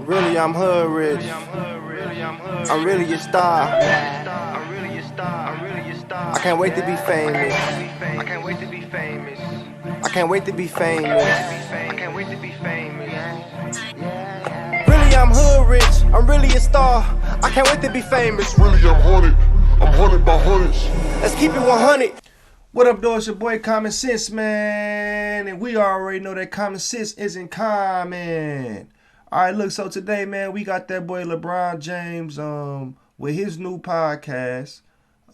Really, I'm hood rich. I'm really a star. I can't wait to be famous. I can't wait to be famous. I can't wait to be famous. I can't wait to be famous. Really, I'm hood rich. I'm really a star. I can't wait to be famous. Really, I'm haunted. I'm haunted by hundreds. Let's keep it 100. What up, though? It's your boy Common Sense, man. And we already know that common sense isn't common. Alright, look, so today, man, we got that boy LeBron James with his new podcast,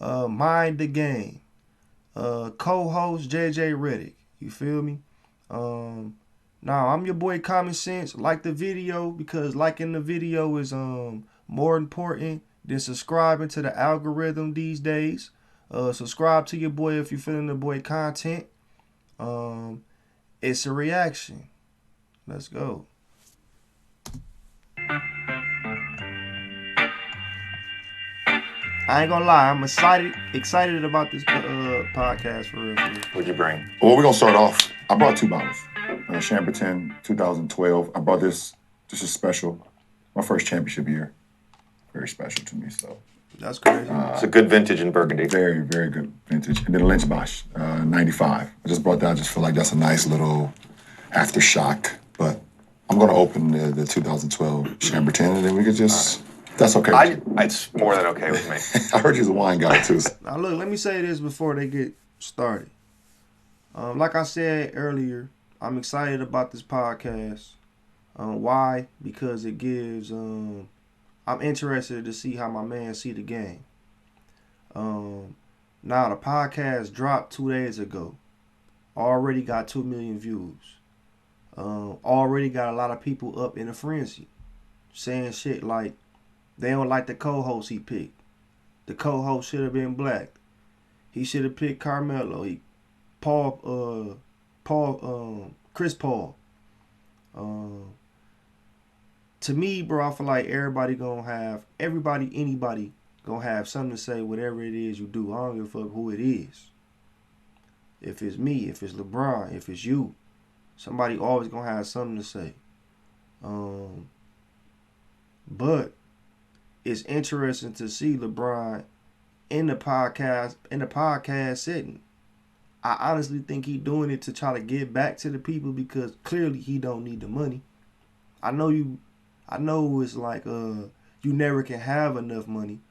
Mind the Game. Co-host JJ Redick. You feel me? Now I'm your boy Common Sense. Like the video, because liking the video is more important than subscribing to the algorithm these days. Subscribe to your boy if you're feeling the boy content. It's a reaction. Let's go. I ain't gonna lie, I'm excited about this podcast for real. What'd you bring? Well, we're going to start off. I brought two bottles. Chambertin 2012. I brought this. This is special. My first championship year. Very special to me, so. That's crazy. It's a good vintage in Burgundy. Very, very good vintage. And then Lynchbosch, 95. I just brought that. I just feel like that's a nice little aftershock. But I'm going to open the 2012 Chambertin, and then we could just... That's okay. It's more than okay with me. I heard you're a wine guy, too. Now, look, let me say this before they get started. Like I said earlier, I'm excited about this podcast. Why? Because it gives... I'm interested to see how my man see the game. Now, the podcast dropped 2 days ago. Already got 2 million views. Already got a lot of people up in a frenzy. Saying shit like, they don't like the co-host he picked. The co-host should have been black. He should have picked Carmelo. Chris Paul. To me, bro, I feel like anybody gonna have something to say, whatever it is you do. I don't give a fuck who it is. If it's me, if it's LeBron, if it's you, somebody always gonna have something to say. But it's interesting to see LeBron in the podcast setting. I honestly think he doing it to try to get back to the people because clearly he don't need the money. I know it's like you never can have enough money,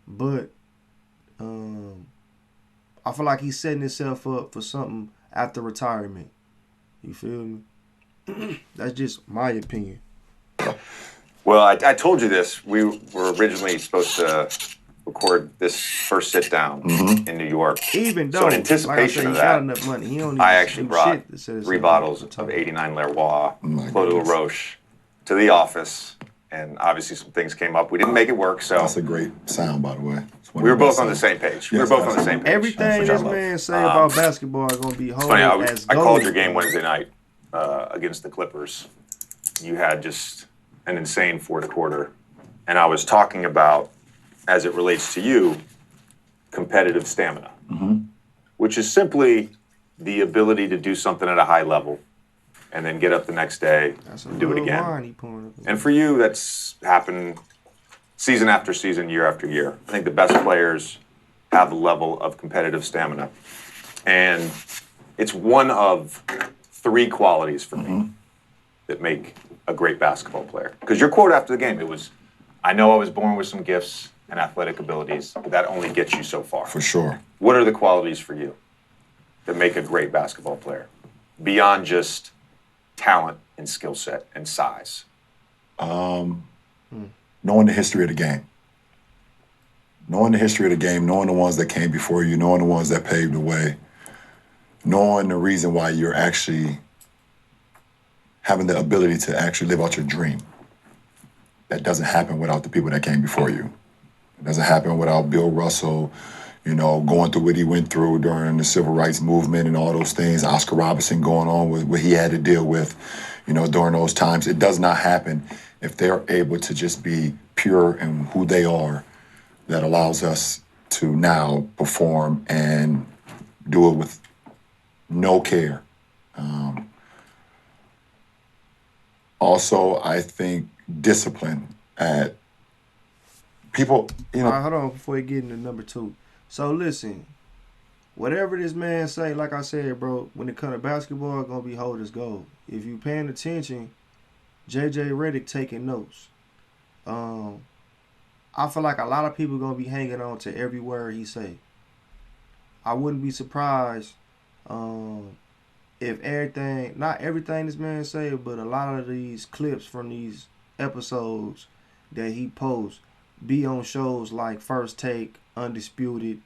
but I feel like he's setting himself up for something after retirement. You feel me? That's just my opinion. Well, I told you this. We were originally supposed to record this first sit down in New York. Even though, so in anticipation of that, got enough money. He don't I actually brought 3 bottles of 89 Leroy Clos de Roche to the office, and obviously some things came up. We didn't make it work, so That's a great sound, by the way. we were both on the same page. We were both on the same page. Everything this man say about basketball is gonna be whole Funny, as I gold. called your game Wednesday night against the Clippers. You had just an insane fourth quarter, and I was talking about, as it relates to you, competitive stamina, which is simply the ability to do something at a high level and then get up the next day and do it again. And for you, that's happened season after season, year after year. I think the best players have a level of competitive stamina. And it's one of 3 qualities for me that make a great basketball player. Because your quote after the game, it was, I know I was born with some gifts and athletic abilities, but that only gets you so far. For sure. What are the qualities for you that make a great basketball player? Beyond just talent and skill set and size. Knowing the history of the game. Knowing the history of the game, knowing the ones that came before you, knowing the ones that paved the way, knowing the reason why you're actually having the ability to actually live out your dream. That doesn't happen without the people that came before you. It doesn't happen without Bill Russell, going through what he went through during the civil rights movement and all those things. Oscar Robertson going on with what he had to deal with, during those times. It does not happen if they're able to just be pure in who they are. That allows us to now perform and do it with no care. Also, I think discipline at people, All right, hold on before you get into number 2. So listen, whatever this man say, like I said, bro, when it comes to basketball, it's gonna be hold as gold. If you paying attention, JJ Redick taking notes. I feel like a lot of people gonna be hanging on to every word he say. I wouldn't be surprised if everything, not everything this man say, but a lot of these clips from these episodes that he posts be on shows like First Take, Undisputed,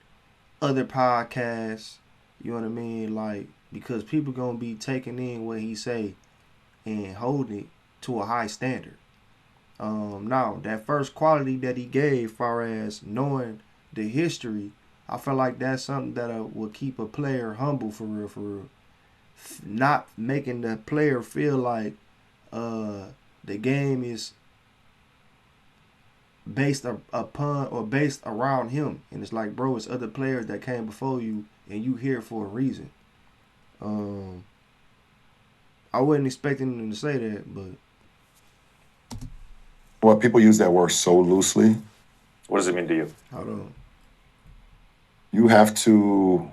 other podcasts. You know what I mean? Like, because people gonna be taking in what he say and holding it to a high standard. Now that first quality that he gave, far as knowing the history, I feel like that's something that will keep a player humble for real, for real. Not making the player feel like the game is based upon or based around him, and it's like, bro, it's other players that came before you, and you here for a reason. I wasn't expecting him to say that, but well, people use that word so loosely. What does it mean to you? hold on. You have to,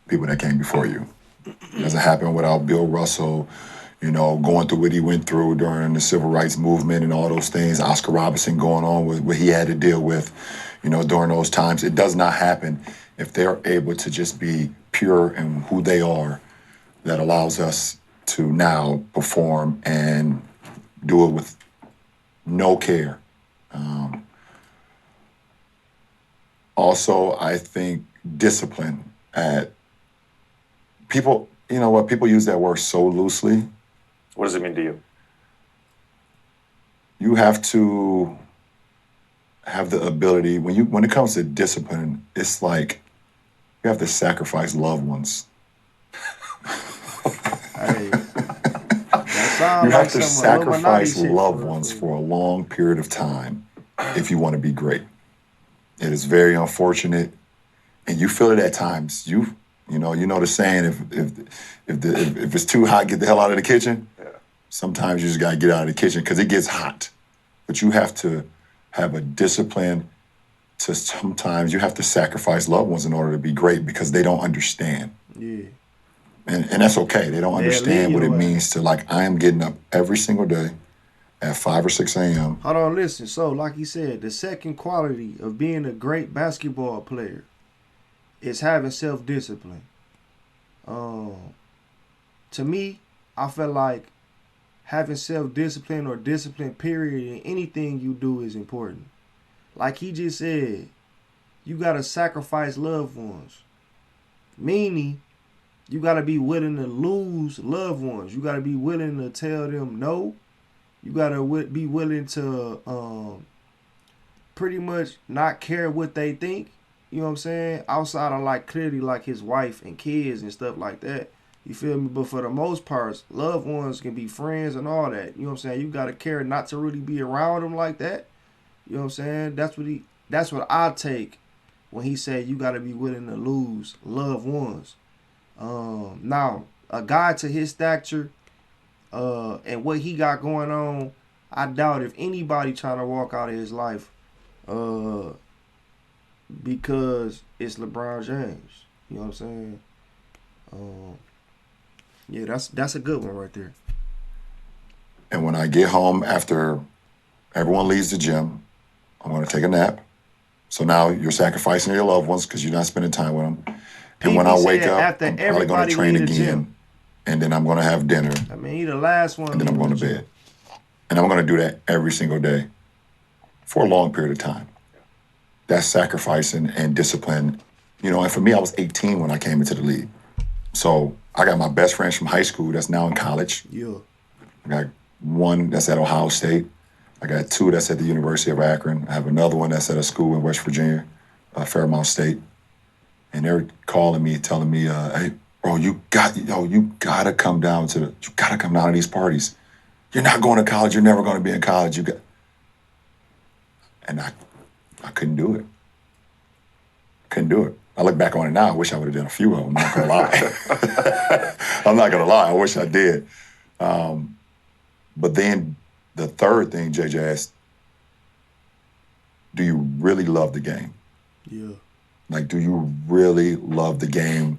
people that came before you. It doesn't happen without Bill Russell, going through what he went through during the civil rights movement and all those things. Oscar Robertson going on with what he had to deal with, during those times. It does not happen if they're able to just be pure in who they are. That allows us to now perform and do it with no care. Also, I think discipline at people, people use that word so loosely. What does it mean to you? You have to have the ability, when it comes to discipline, it's like you have to sacrifice loved ones. Hey, that sound You like have to some Illuminati sacrifice shit, loved for real, ones for for a long period of time if you want to be great. It is very unfortunate, and you feel it at times. You know the saying: if it's too hot, get the hell out of the kitchen. Yeah. Sometimes you just gotta get out of the kitchen because it gets hot. But you have to have a discipline. To sometimes you have to sacrifice loved ones in order to be great because they don't understand. Yeah. And that's okay. They don't They'll understand leave what it your means to, like, I am getting up every single day at 5 or 6 a.m. Hold on, listen. So, like he said, the second quality of being a great basketball player is having self-discipline. To me, I feel like having self-discipline or discipline, period, in anything you do is important. Like he just said, you got to sacrifice loved ones. Meaning, you got to be willing to lose loved ones. You got to be willing to tell them no. You got to be willing to pretty much not care what they think. You know what I'm saying? Outside of, like, clearly, like, his wife and kids and stuff like that. You feel me? But for the most part, loved ones can be friends and all that. You know what I'm saying? You got to care not to really be around them like that. You know what I'm saying? That's what I take when he said you got to be willing to lose loved ones. Now, a guy to his stature and what he got going on, I doubt if anybody trying to walk out of his life because it's LeBron James. You know what I'm saying? Yeah, that's a good one right there. And when I get home after everyone leaves the gym, I'm going to take a nap. So now you're sacrificing your loved ones because you're not spending time with them. And when I wake up, I'm probably going to train again. And then I'm going to have dinner. I mean, he the last one. And then I'm going to bed. And I'm going to do that every single day for a long period of time. That's sacrificing and discipline. And for me, I was 18 when I came into the league. So I got my best friends from high school that's now in college. Yeah. I got one that's at Ohio State. I got two that's at the University of Akron. I have another one that's at a school in West Virginia, Fairmount State. And they're calling me, telling me, hey, bro, you gotta come down to these parties. You're not going to college. You're never going to be in college. And I couldn't do it. Couldn't do it. I look back on it now. I wish I would have done a few of them. I'm not gonna lie. I'm not gonna lie. I wish I did. But then The third thing JJ asked, do you really love the game? Yeah. Like, do you really love the game?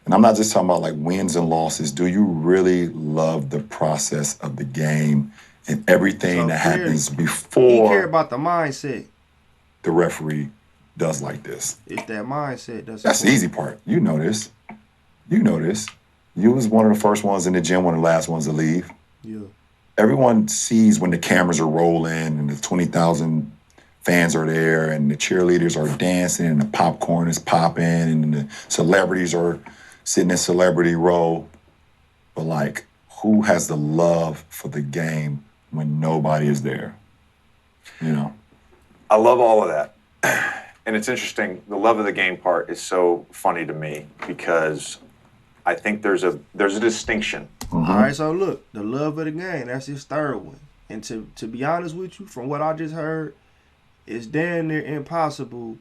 And I'm not just talking about like wins and losses. Do you really love the process of the game and everything So that clearly, happens he care before about the mindset. the referee does like this? It's that mindset that's That's the important. easy part. You know this. You know this. You was one of the first ones in the gym, one of the last ones to leave. Yeah. Everyone sees when the cameras are rolling and the 20,000 fans are there and the cheerleaders are dancing and the popcorn is popping and the celebrities are sitting in celebrity row. But like, who has the love for the game when nobody is there? You know? I love all of that. And it's interesting, the love of the game part is so funny to me because I think there's a distinction. All right, so look, the love of the game, that's his third one. And to be honest with you, from what I just heard, it's damn near impossible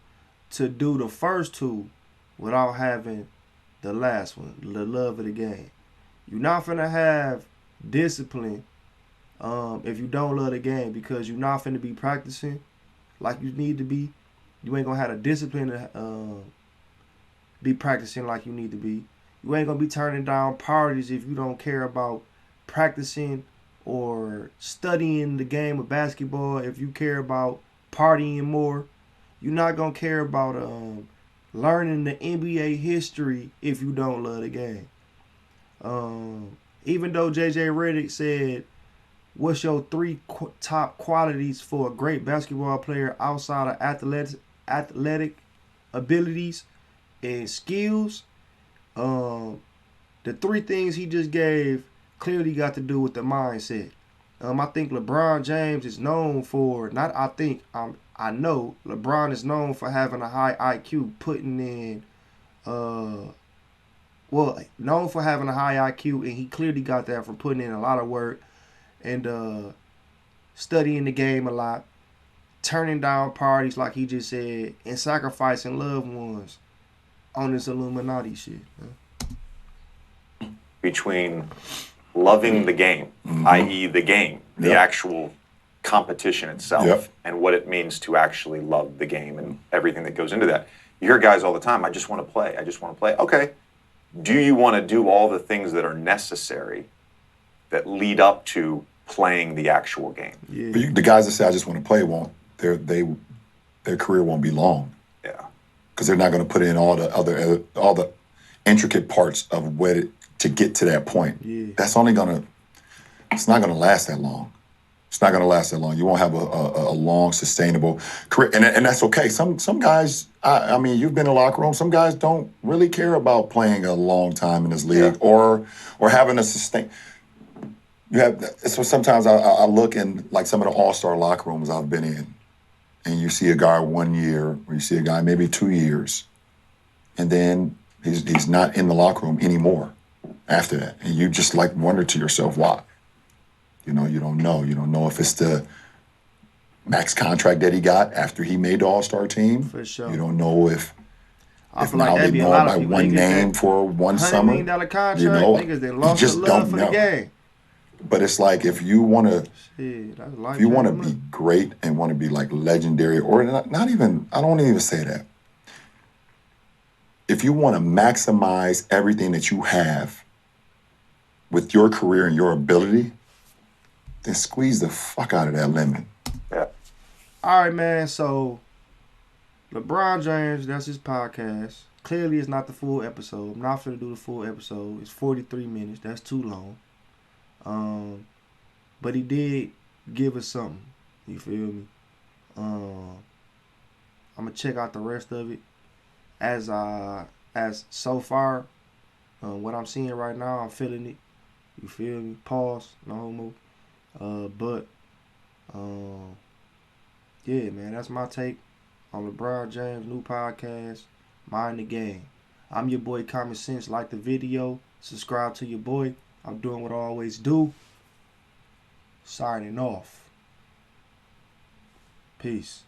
to do the first two without having the last one, the love of the game. You're not finna have discipline if you don't love the game, because you're not finna be practicing like you need to be. You ain't gonna have the discipline to be practicing like you need to be. You ain't gonna be turning down parties if you don't care about practicing or studying the game of basketball. If you care about partying more, you're not gonna care about learning the NBA history if you don't love the game. Even though JJ Redick said, "What's your three top qualities for a great basketball player outside of athletic abilities and skills?" The three things he just gave clearly got to do with the mindset. I think LeBron James is known for, not I think, I know LeBron is known for having a high IQ, putting in, known for having a high IQ, and he clearly got that from putting in a lot of work and studying the game a lot, turning down parties like he just said, and sacrificing loved ones on this Illuminati shit. Between loving the game, i.e. the game, the actual competition itself, and what it means to actually love the game and everything that goes into that. You hear guys all the time, I just want to play, I just want to play. Okay, do you want to do all the things that are necessary that lead up to playing the actual game? Yeah. But the guys that say, I just want to play, their career won't be long. Yeah. Because they're not going to put in all the intricate parts of to get to that point. Yeah. It's not going to last that long. It's not going to last that long. You won't have a long, sustainable career. And that's okay. Some guys, I mean, you've been in the locker room, some guys don't really care about playing a long time in this league or having a sustain. So sometimes I look in like some of the all-star locker rooms I've been in, and you see a guy 1 year, or you see a guy maybe 2 years, and then he's not in the locker room anymore after that. And you just like wonder to yourself why. You know, you don't know. You don't know if it's the max contract that he got after he made the All-Star team. For sure. You don't know if I feel now like they that'd be a know lot by of people. one They get name that for one $100 summer. million contract, You know, niggas then you lost the just love don't for know. the game. But it's like if you want to Shit, that's if you want to life-changing be great and want to be like legendary, or not even, I don't even say that. If you want to maximize everything that you have with your career and your ability, then squeeze the fuck out of that lemon. Yeah. All right, man. So, LeBron James, that's his podcast. Clearly, it's not the full episode. I'm not finna do the full episode. It's 43 minutes. That's too long. But he did give us something. You feel me? I'm gonna check out the rest of it. As so far, what I'm seeing right now, I'm feeling it. You feel me? Pause. No homo. Yeah, man, that's my take on LeBron James' new podcast, Mind the Game. I'm your boy Common Sense. Like the video, subscribe to your boy. I'm doing what I always do. Signing off. Peace.